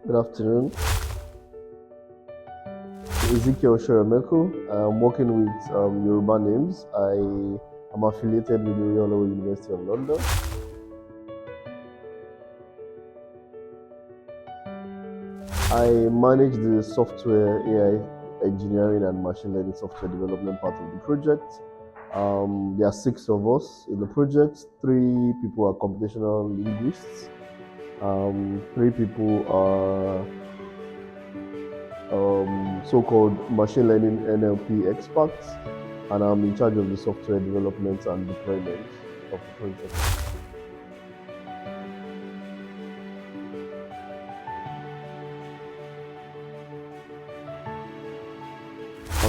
Good afternoon. Ezekiel. I'm working with Yoruba names. I am affiliated with the Royal University of London. I manage the software AI engineering and machine learning software development part of the project. There are 6 of us in the project. 3 people are computational linguists. 3 people are so-called machine learning NLP experts, and I'm in charge of the software development and deployment of the project.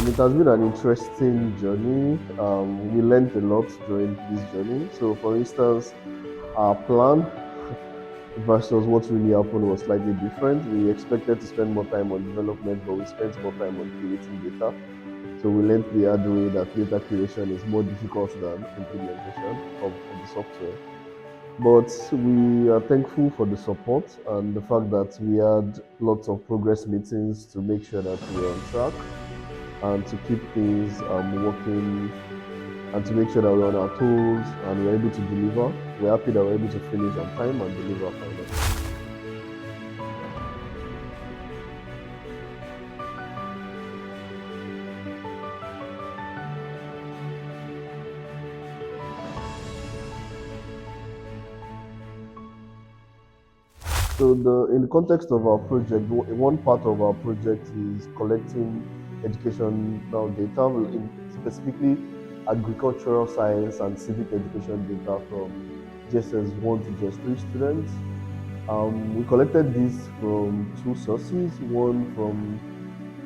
It has been an interesting journey. We learned a lot during this journey. So, for instance, our plan versus what really happened was slightly different. We expected to spend more time on development, but we spent more time on creating data. So we learned the hard way that data creation is more difficult than implementation of the software. But we are thankful for the support and the fact that we had lots of progress meetings to make sure that we are on track and to keep things working and to make sure that we're on our toes and we're able to deliver. We're happy that we're able to finish on time and deliver finally. So in the context of our project, one part of our project is collecting educational data, specifically agricultural science and civic education data from JSS 1 to JS 3 students. We collected this from 2 sources. One from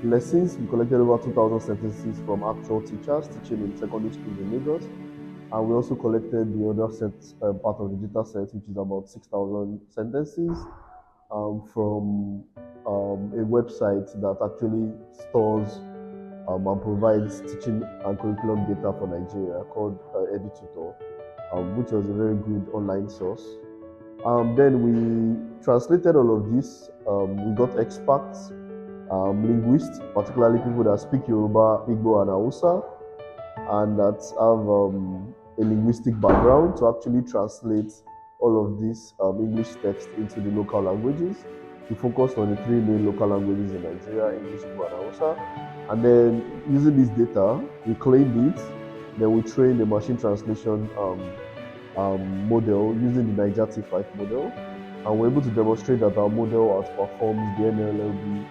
lessons. We collected over 2,000 sentences from actual teachers teaching in secondary schools in Lagos. And we also collected the other part of the data set, which is about 6,000 sentences from a website that actually stores and provides teaching and curriculum data for Nigeria called EduTutor, which was a very good online source. Then we translated all of this. We got experts, linguists, particularly people that speak Yoruba, Igbo, and Hausa, and that have a linguistic background to actually translate all of this English text into the local languages. We focused on the 3 main local languages in Nigeria: English, Igbo, and Hausa. And then using this data, we cleaned it. Then we trained a machine translation model using the Niger T5 model. And we're able to demonstrate that our model outperforms the NLLB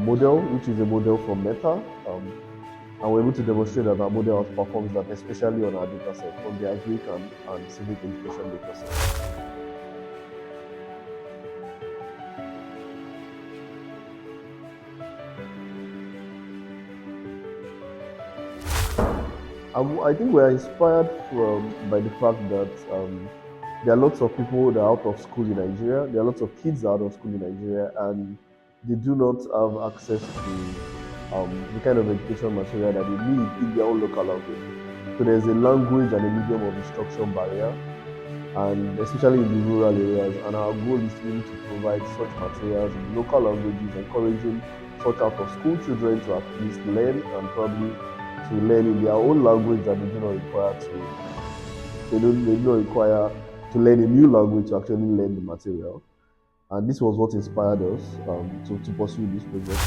model, which is a model from Meta. And we're able to demonstrate that our model outperforms that, especially on our data set, on the agric and civic education data set. I think we're inspired by the fact that there are lots of people that are out of school in Nigeria. There are lots of kids that are out of school in Nigeria, and they do not have access to the kind of education material that they need in their own local language. So there's a language and a medium of instruction barrier, and especially in the rural areas. And our goal is really to provide such materials in local languages, encouraging such out of school children to at least learn and probably to learn in their own language that they do not require they do not require to learn a new language to actually learn the material. And this was what inspired us to pursue this project.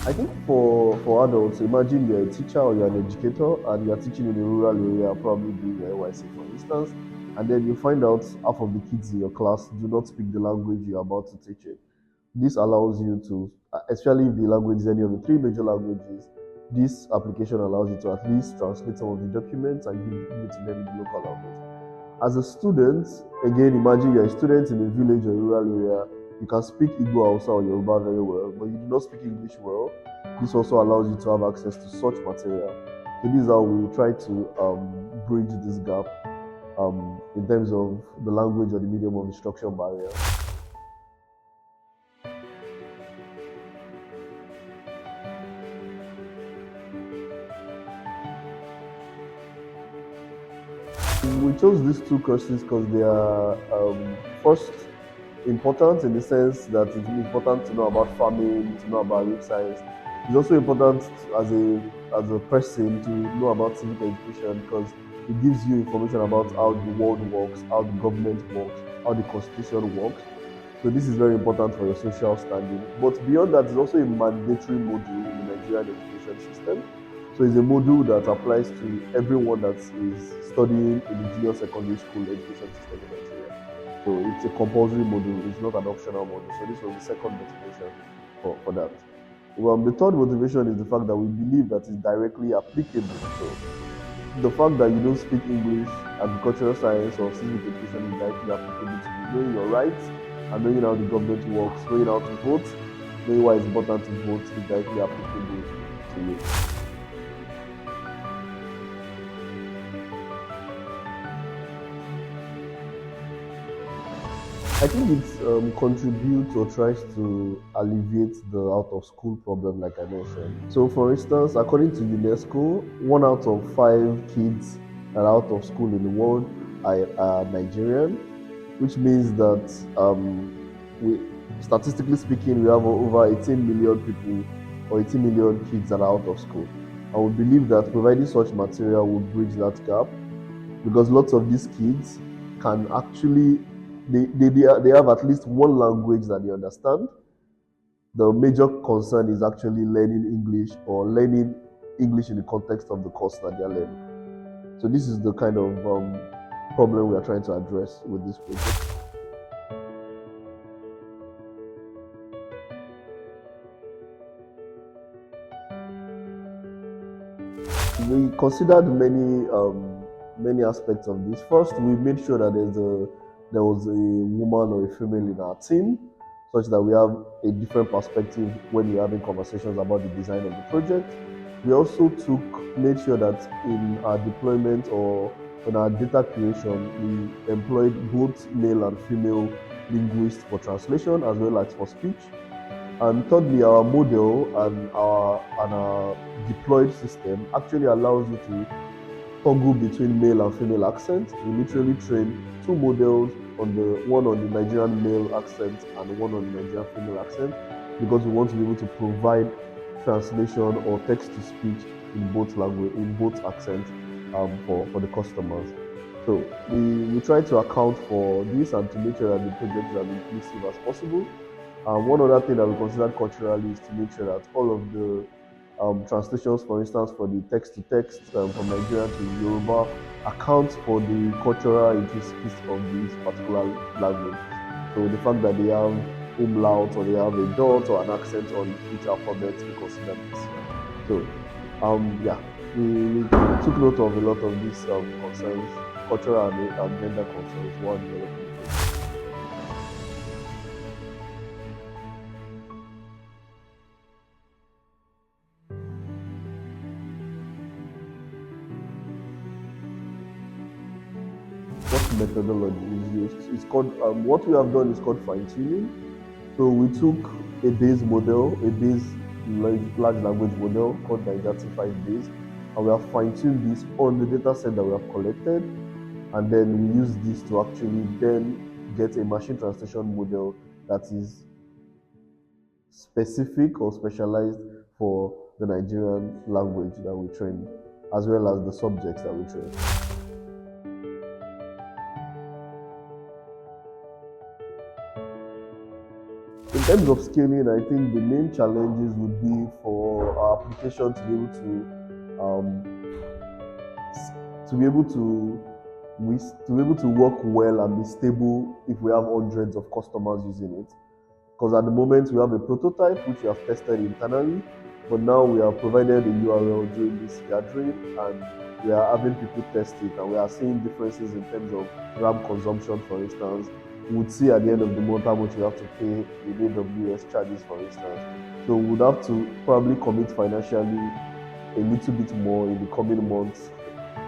I think for adults, imagine you're a teacher or you're an educator and you're teaching in a rural area, probably doing your NYC for instance, and then you find out half of the kids in your class do not speak the language you're about to teach in. This allows you to, especially if the language is any of the 3 major languages, this application allows you to at least translate some of the documents and give it to them in the local language. As a student, again, imagine you're a student in a village or a rural area. You can speak Igbo, Hausa, or Yoruba very well, but you do not speak English well. This also allows you to have access to such material. So this is how we try to bridge this gap in terms of the language or the medium of instruction barrier. We chose these two courses because they are first important in the sense that it's important to know about farming, to know about root science. It's also important as a person to know about civic education because it gives you information about how the world works, how the government works, how the constitution works. So this is very important for your social standing. But beyond that, it's also a mandatory module in the Nigerian education system. So it's a module that applies to everyone that is studying in the junior secondary school education system in Nigeria. So it's a compulsory module, it's not an optional module. So this was the second motivation for that. Well, the third motivation is the fact that we believe that it's directly applicable. So the fact that you don't speak English, agricultural science, or civic education is directly applicable to you. Knowing your rights and knowing how the government works, knowing how to vote, knowing why it's important to vote is directly applicable to you. I think it contributes or tries to alleviate the out of school problem, like I mentioned. So, for instance, according to UNESCO, 1 out of 5 kids that are out of school in the world are Nigerian, which means that we, statistically speaking, we have over 18 million people or 18 million kids that are out of school. And we believe that providing such material will bridge that gap because lots of these kids can actually they have at least one language that they understand. The major concern is actually learning English or learning English in the context of the course that they are learning. So this is the kind of problem we are trying to address with this project. We considered many aspects of this. First, we made sure that there was a woman or a female in our team, such that we have a different perspective when we're having conversations about the design of the project. We also made sure that in our deployment or in our data creation, we employed both male and female linguists for translation as well as for speech. And thirdly, our model and our deployed system actually allows you to toggle between male and female accents. We literally train two models on the one on the Nigerian male accent and one on the Nigerian female accent because we want to be able to provide translation or text to speech in both language in both accents for the customers. So we try to account for this and to make sure that the project is as inclusive as possible. One other thing that we considered culturally is to make sure that all of the translations, for instance, for the text to text from Nigerian to Yoruba, accounts for the cultural intricacies of this particular language. So the fact that they have umlaut or they have a dot or an accent on each alphabet, we consider this. So, yeah, we took note of a lot of these concerns, cultural and gender concerns while developing. What methodology is used? It's called what we have done is called fine tuning. So we took a base model, a base large language model called the Identity 5 base, and we have fine tuned this on the data set that we have collected, and then we use this to actually then get a machine translation model that is specific or specialized for the Nigerian language that we trained, as well as the subjects that we trained. In terms of scaling, I think the main challenges would be for our application to be able to work well and be stable if we have hundreds of customers using it. Because at the moment we have a prototype which we have tested internally, but now we have provided a URL during this gathering and we are having people test it and we are seeing differences in terms of RAM consumption, for instance. We would see at the end of the month how much we have to pay in AWS charges, for instance. So we would have to probably commit financially a little bit more in the coming months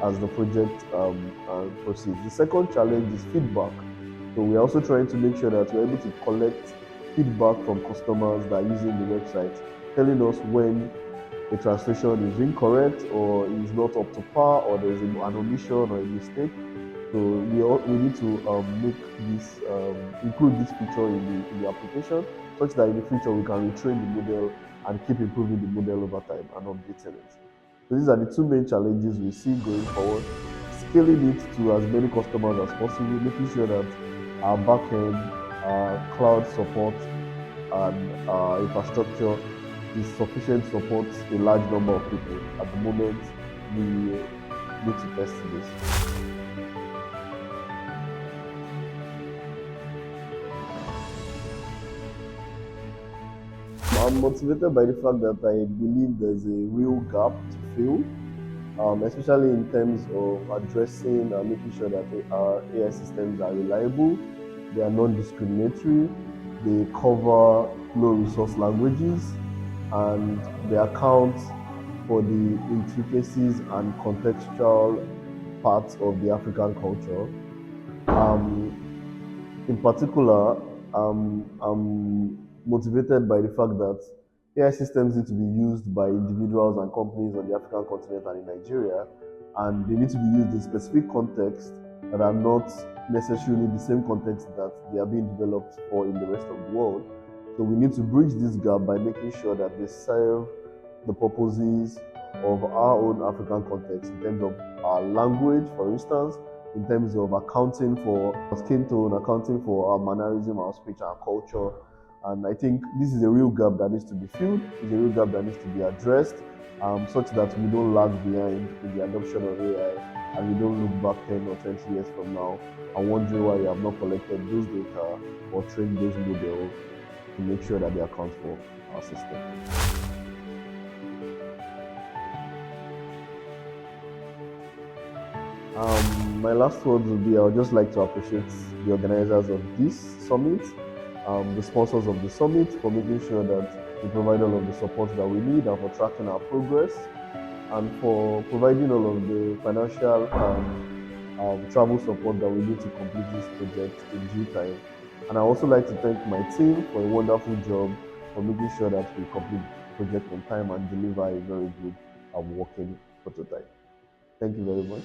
as the project proceeds. The second challenge is feedback. So we're also trying to make sure that we're able to collect feedback from customers that are using the website, telling us when a translation is incorrect or is not up to par or there is an omission or a mistake. So we need to make this include this feature in the application, such that in the future we can retrain the model and keep improving the model over time and updating it. So these are the two main challenges we see going forward. Scaling it to as many customers as possible, making sure that our backend, cloud support, and infrastructure is sufficient to support a large number of people. At the moment, we need to test this. I'm motivated by the fact that I believe there's a real gap to fill, especially in terms of addressing and making sure that our AI systems are reliable, they are non-discriminatory, they cover low-resource languages, and they account for the intricacies and contextual parts of the African culture. In particular, I'm motivated by the fact that AI systems need to be used by individuals and companies on the African continent and in Nigeria, and they need to be used in specific contexts that are not necessarily the same context that they are being developed for in the rest of the world. So we need to bridge this gap by making sure that they serve the purposes of our own African context in terms of our language, for instance, in terms of accounting for our skin tone, accounting for our mannerism, our speech, our culture. And I think this is a real gap that needs to be filled, it's a real gap that needs to be addressed, such that we don't lag behind in the adoption of AI and we don't look back 10 or 20 years from now and wondering why we have not collected those data or trained those models to make sure that they account for our system. My last words would be I would just like to appreciate the organizers of this summit, the sponsors of the summit for making sure that we provide all of the support that we need and for tracking our progress and for providing all of the financial and travel support that we need to complete this project in due time. And I also like to thank my team for a wonderful job for making sure that we complete the project on time and deliver a very good working prototype. Thank you very much.